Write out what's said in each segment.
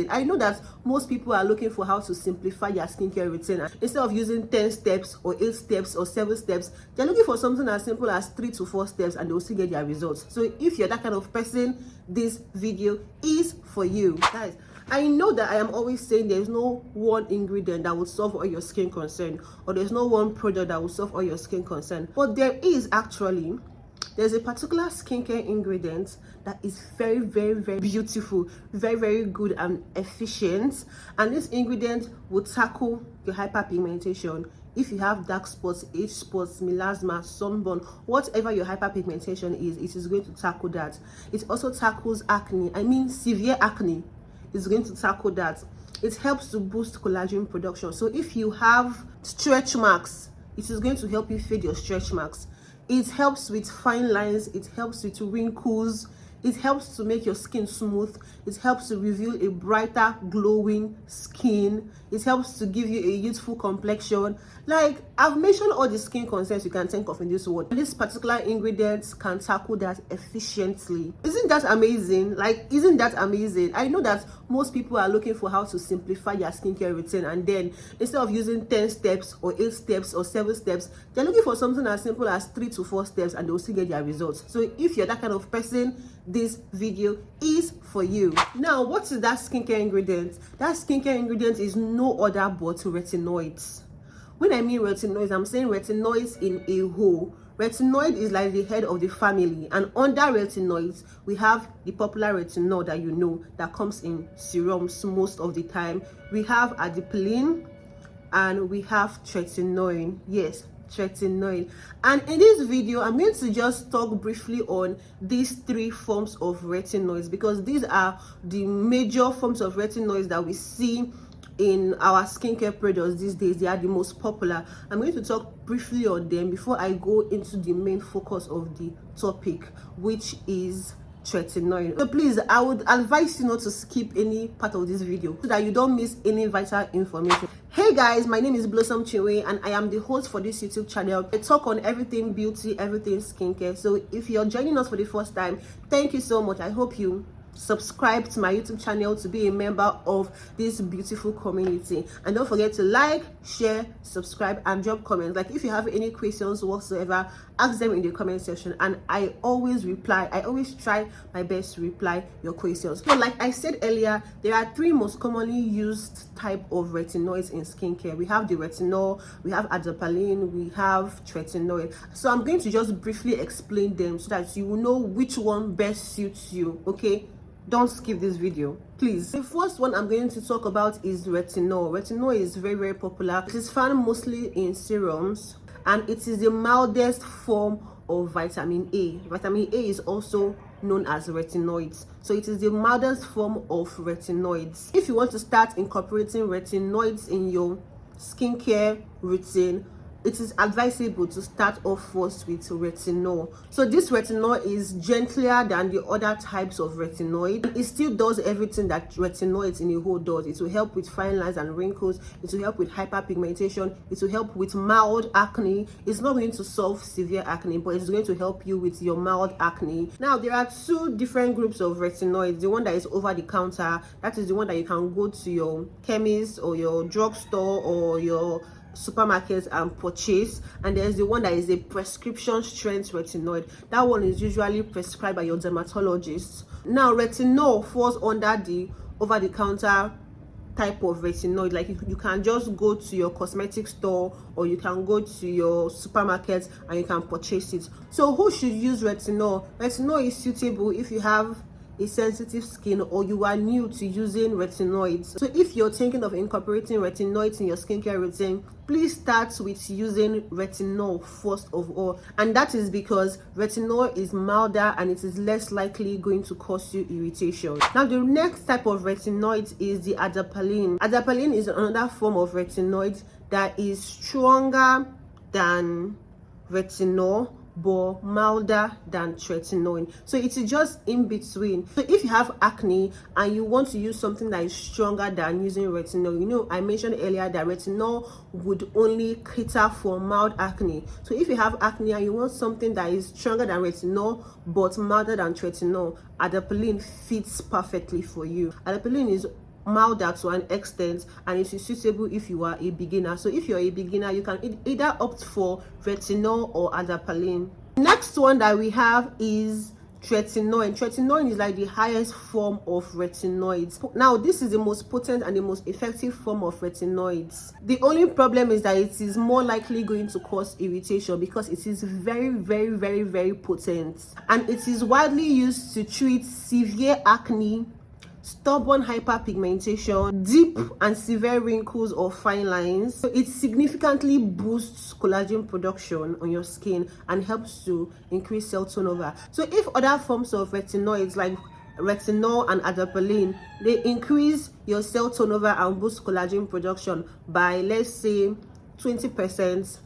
I know that most people are looking for how to simplify their skincare routine. Instead of using 10 steps or 8 steps or 7 steps, they're looking for something as simple as 3 to 4 steps and they'll still get their results. So if you're that kind of person, this video is for you. Guys, I know that I am always saying there's no one ingredient that will solve all your skin concern, or there's no one product that will solve all your skin concern, but there's a particular skincare ingredient that is very beautiful, very good and efficient, and this ingredient will tackle your hyperpigmentation. If you have dark spots, age spots, melasma, sunburn, whatever your hyperpigmentation is, it is going to tackle that. It also tackles acne, severe acne. It's going to tackle that. It helps to boost collagen production. So if you have stretch marks, it is going to help you fade your stretch marks. It helps with fine lines, it helps with wrinkles, it helps to make your skin smooth, it helps to reveal a brighter, glowing skin, it helps to give you a youthful complexion. Like, I've mentioned all the skin concerns you can think of in this world. This particular ingredient can tackle that efficiently. Isn't that amazing? Isn't that amazing? I know that most people are looking for how to simplify their skincare routine, and then instead of using 10 steps or 8 steps or 7 steps, they're looking for something as simple as 3 to 4 steps and they'll still get their results. So if you're that kind of person, this video is for you. Now, what is that skincare ingredient? That skincare ingredient is no other but retinoids. When I mean retinoids, I'm saying retinoids in a whole. Retinoid is like the head of the family, and under retinoids we have the popular retinol that you know that comes in serums most of the time. We have Adapalene and we have Tretinoin. Yes, Tretinoin. And in this video I'm going to just talk briefly on these 3 forms of retinoids, because these are the major forms of retinoids that we see in our skincare products these days. They are the most popular. I'm going to talk briefly on them before I go into the main focus of the topic, which is Tretinoin. So please, I would advise you not to skip any part of this video so that you don't miss any vital information. Hey guys, my name is Blossom Chinwe and I am the host for this YouTube channel. I talk on everything beauty, everything skincare. So if you're joining us for the first time, thank you so much. I hope you subscribe to my YouTube channel to be a member of this beautiful community, and don't forget to like, share, subscribe and drop comments. Like, if you have any questions whatsoever, ask them in the comment section and I always reply. I always try my best to reply your questions. So like I said earlier, there are 3 most commonly used type of retinoids in skincare. We have the retinol, we have Adapalene, we have Tretinoin. So I'm going to just briefly explain them so that you will know which one best suits you. Okay, don't skip this video, please. The first one I'm going to talk about is retinol. Retinol is very popular. It is found mostly in serums and it is the mildest form of vitamin A. Vitamin A is also known as retinoids. So it is the mildest form of retinoids. If you want to start incorporating retinoids in your skincare routine, it is advisable to start off first with retinol. So this retinol is gentler than the other types of retinoid. It still does everything that retinoids in a whole does. It will help with fine lines and wrinkles. It will help with hyperpigmentation. It will help with mild acne. It's not going to solve severe acne, but it's going to help you with your mild acne. Now, there are 2 different groups of retinoids. The one that is over the counter, that is the one that you can go to your chemist or your drugstore or your supermarkets and purchase, and there's the one that is a prescription strength retinoid. That one is usually prescribed by your dermatologist. Now, retinol falls under the over-the-counter type of retinoid. Like, you can just go to your cosmetic store or you can go to your supermarket and you can purchase it. So who should use retinol? Retinol is suitable if you have a sensitive skin or you are new to using retinoids. So if you're thinking of incorporating retinoids in your skincare routine, please start with using retinol first of all, and that is because retinol is milder and it is less likely going to cause you irritation. Now, the next type of retinoid is the Adapalene. Adapalene is another form of retinoid that is stronger than retinol but milder than Tretinoin. So it is just in between. So if you have acne and you want to use something that is stronger than using retinol, you know, I mentioned earlier that retinol would only cater for mild acne. So if you have acne and you want something that is stronger than retinol but milder than Tretinoin, Adapalene fits perfectly for you. Adapalene is milder to an extent, and it is suitable if you are a beginner. So if you're a beginner, you can either opt for retinol or adapalene. Next one that we have is tretinoin. Tretinoin is like the highest form of retinoids. Now, this is the most potent and the most effective form of retinoids. The only problem is that it is more likely going to cause irritation because it is very, very, very, very potent, and it is widely used to treat severe acne, stubborn hyperpigmentation, deep and severe wrinkles or fine lines. So it significantly boosts collagen production on your skin and helps to increase cell turnover. So if other forms of retinoids like retinol and adapalene, they increase your cell turnover and boost collagen production by, let's say, 20%,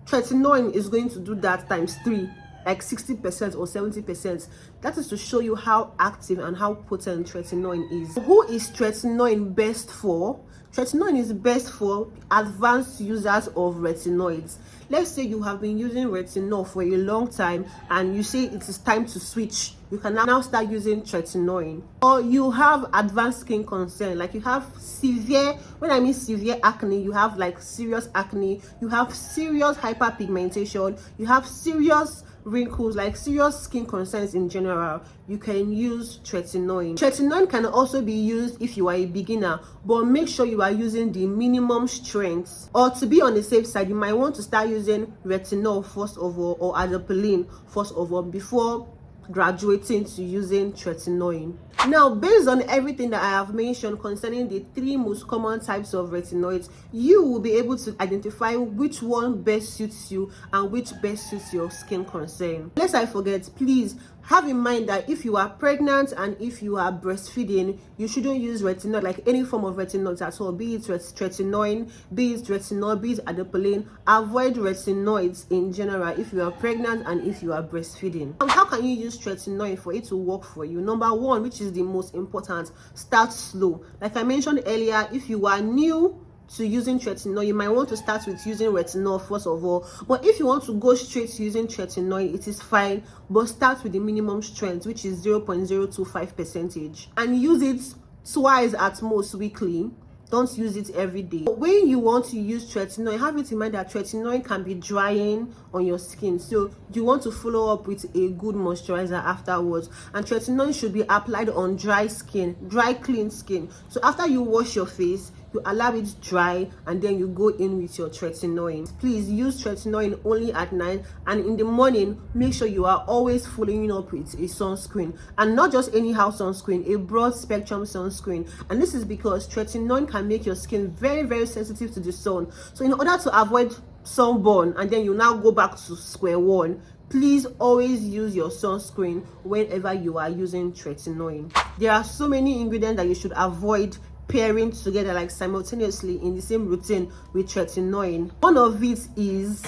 tretinoin is going to do that times 3, like 60% or 70%. That is to show you how active and how potent tretinoin is. Who is tretinoin best for? Tretinoin is best for advanced users of retinoids. Let's say you have been using retinol for a long time and you say it is time to switch. You can now start using tretinoin. Or you have advanced skin concern, like you have severe, when I mean severe acne, you have like serious acne, you have serious hyperpigmentation, you have serious wrinkles, like serious skin concerns in general, you can use tretinoin. Tretinoin can also be used if you are a beginner, but make sure you are using the minimum strength. Or to be on the safe side, you might want to start using retinol first of all, or adapalene first of all, before graduating to using tretinoin. Now, based on everything that I have mentioned concerning the 3 most common types of retinoids, you will be able to identify which one best suits you and which best suits your skin concern. Lest I forget, please have in mind that if you are pregnant and if you are breastfeeding, you shouldn't use retinol, like any form of retinoids at all, be it tretinoin, be it retinol, be it adapalene. Avoid retinoids in general if you are pregnant and if you are breastfeeding. How can you use tretinoin for it to work for you? Number 1, which is the most important, start slow. Like I mentioned earlier, if you are new to using tretinoin, you might want to start with using retinol first of all. But if you want to go straight to using tretinoin, it is fine, but start with the minimum strength, which is 0.025%, and use it twice at most weekly. Don't use it every day. When you want to use tretinoin, have it in mind that tretinoin can be drying on your skin, so you want to follow up with a good moisturizer afterwards. And tretinoin should be applied on dry skin, dry clean skin. So after you wash your face, you allow it dry and then you go in with your tretinoin. Please use tretinoin only at night, and in the morning make sure you are always following up with a sunscreen, and not just anyhow sunscreen, a broad spectrum sunscreen. And this is because tretinoin can make your skin very, very sensitive to the sun. So in order to avoid sunburn and then you now go back to square one, please always use your sunscreen whenever you are using tretinoin. There are so many ingredients that you should avoid pairing together, like simultaneously in the same routine with tretinoin. One of it is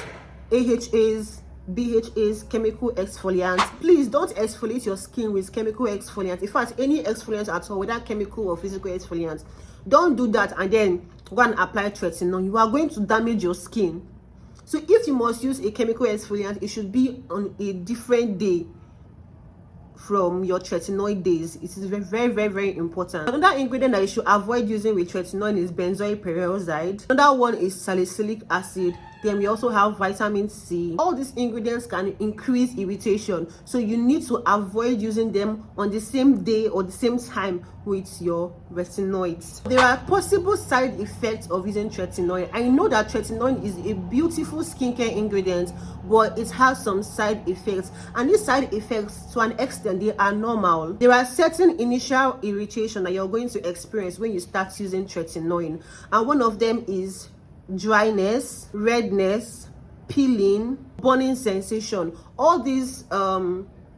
AHAs, BHAs, chemical exfoliants. Please don't exfoliate your skin with chemical exfoliants. In fact, any exfoliant at all, whether chemical or physical exfoliants, don't do that and then go and apply tretinoin. You are going to damage your skin. So if you must use a chemical exfoliant, it should be on a different day from your tretinoid days. It is very, very, very, very important. Another ingredient that you should avoid using with tretinoin is benzoyl peroxide. Another one is salicylic acid. Then we also have vitamin C. All these ingredients can increase irritation, so you need to avoid using them on the same day or the same time with your retinoids. There are possible side effects of using tretinoin. I know that tretinoin is a beautiful skincare ingredient, but it has some side effects, and these side effects, to an extent, they are normal. There are certain initial irritation that you're going to experience when you start using tretinoin, and one of them is dryness, redness, peeling, burning sensation. All these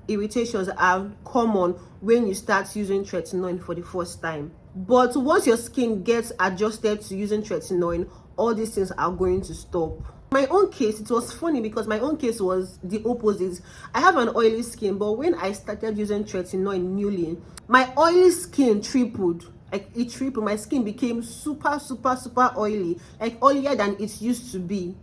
irritations are common when you start using tretinoin for the first time. But once your skin gets adjusted to using tretinoin, all these things are going to stop. My own case, it was funny because my own case was the opposite. I have an oily skin, but when I started using tretinoin newly, my oily skin tripled. Like it tripled. My skin became super, super, super oily, like oilier than it used to be.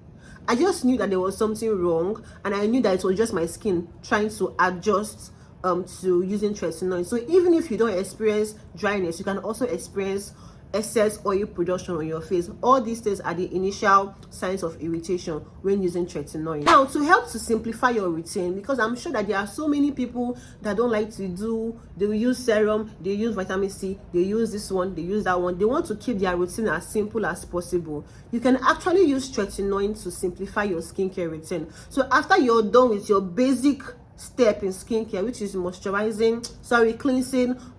I just knew that there was something wrong, and I knew that it was just my skin trying to adjust to using tretinoin. So even if you don't experience dryness, you can also experience excess oil production on your face. All these things are the initial signs of irritation when using tretinoin. Now, to help to simplify your routine, because I'm sure that there are so many people that don't like to they will use serum, they use vitamin C, they use this one, they use that one. They want to keep their routine as simple as possible. You can actually use tretinoin to simplify your skincare routine. So after you're done with your basic step in skincare, which is cleansing,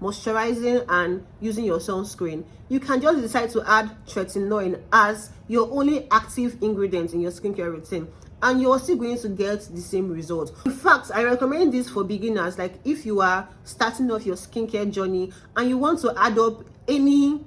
moisturizing, and using your sunscreen, you can just decide to add tretinoin as your only active ingredient in your skincare routine, and you're still going to get the same result. In fact, I recommend this for beginners. Like if you are starting off your skincare journey and you want to add up any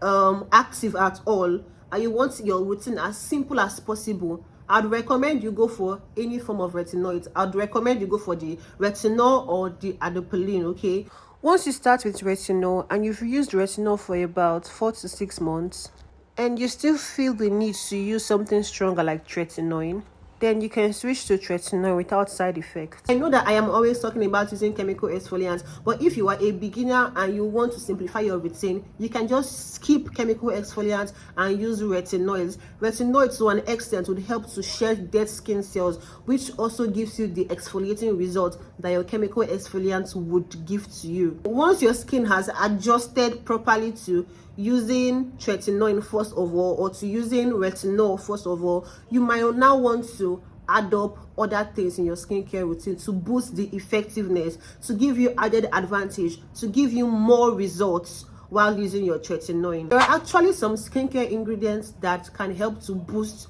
active at all, and you want your routine as simple as possible, I'd recommend you go for any form of retinoids. I'd recommend you go for the retinol or the adapalene, okay? Once you start with retinol and you've used retinol for about 4 to 6 months and you still feel the need to use something stronger like tretinoin, then you can switch to tretinoin without side effects. I know that I am always talking about using chemical exfoliants, but if you are a beginner and you want to simplify your routine, you can just skip chemical exfoliants and use retinoids. Retinoids to an extent would help to shed dead skin cells, which also gives you the exfoliating result that your chemical exfoliants would give to you. Once your skin has adjusted properly to using tretinoin first of all, or to using retinol first of all, you might now want to add up other things in your skincare routine to boost the effectiveness, to give you added advantage, to give you more results while using your tretinoin. There are actually some skincare ingredients that can help to boost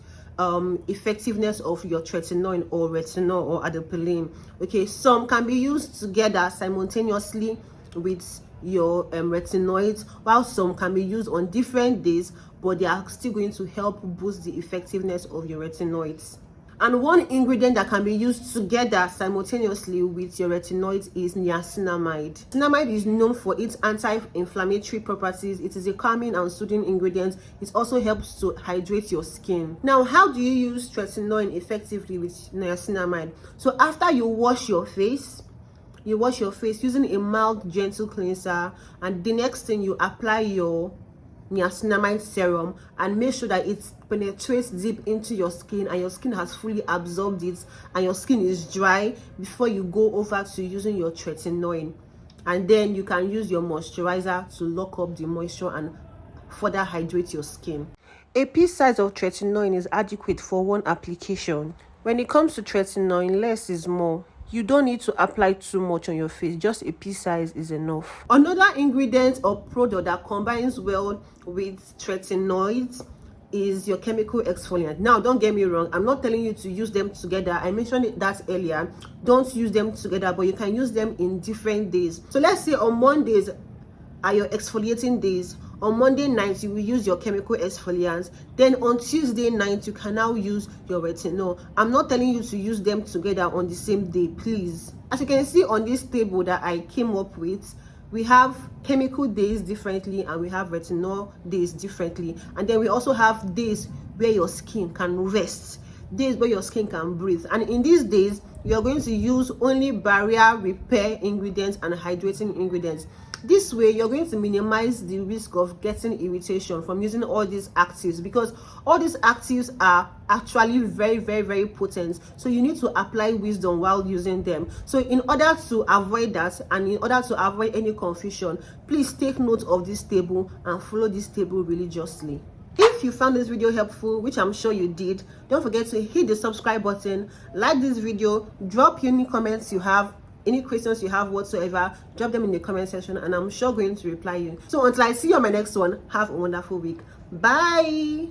effectiveness of your tretinoin or retinol or adapalene. Okay, some can be used together simultaneously with your retinoids, while some can be used on different days, but they are still going to help boost the effectiveness of your retinoids. And one ingredient that can be used together simultaneously with your retinoids is niacinamide. Niacinamide is known for its anti-inflammatory properties. It is a calming and soothing ingredient. It also helps to hydrate your skin. Now, how do you use tretinoin effectively with niacinamide? So after you wash your face using a mild gentle cleanser, and the next thing, you apply your niacinamide serum and make sure that it penetrates deep into your skin and your skin has fully absorbed it and your skin is dry before you go over to using your tretinoin. And then you can use your moisturizer to lock up the moisture and further hydrate your skin. A piece size of tretinoin is adequate for one application. When it comes to tretinoin, less is more. You don't need to apply too much on your face. Just a pea size is enough. Another ingredient or product that combines well with tretinoids is your chemical exfoliant. Now, don't get me wrong, I'm not telling you to use them together. I mentioned that earlier. Don't use them together, but you can use them in different days. So let's say on Mondays are your exfoliating days. On Monday night, you will use your chemical exfoliants. Then on Tuesday night, you can now use your retinol. I'm not telling you to use them together on the same day, please. As you can see on this table that I came up with, we have chemical days differently and we have retinol days differently. And then we also have days where your skin can rest, days where your skin can breathe. And in these days, you're going to use only barrier repair ingredients and hydrating ingredients. This way, you're going to minimize the risk of getting irritation from using all these actives, because all these actives are actually very, very, very potent. So you need to apply wisdom while using them. So in order to avoid that and in order to avoid any confusion, please take note of this table and follow this table religiously. If you found this video helpful, which I'm sure you did, don't forget to hit the subscribe button, like this video, drop any comments you have, any questions you have whatsoever, drop them in the comment section and I'm sure going to reply you. So until I see you on my next one, have a wonderful week. Bye.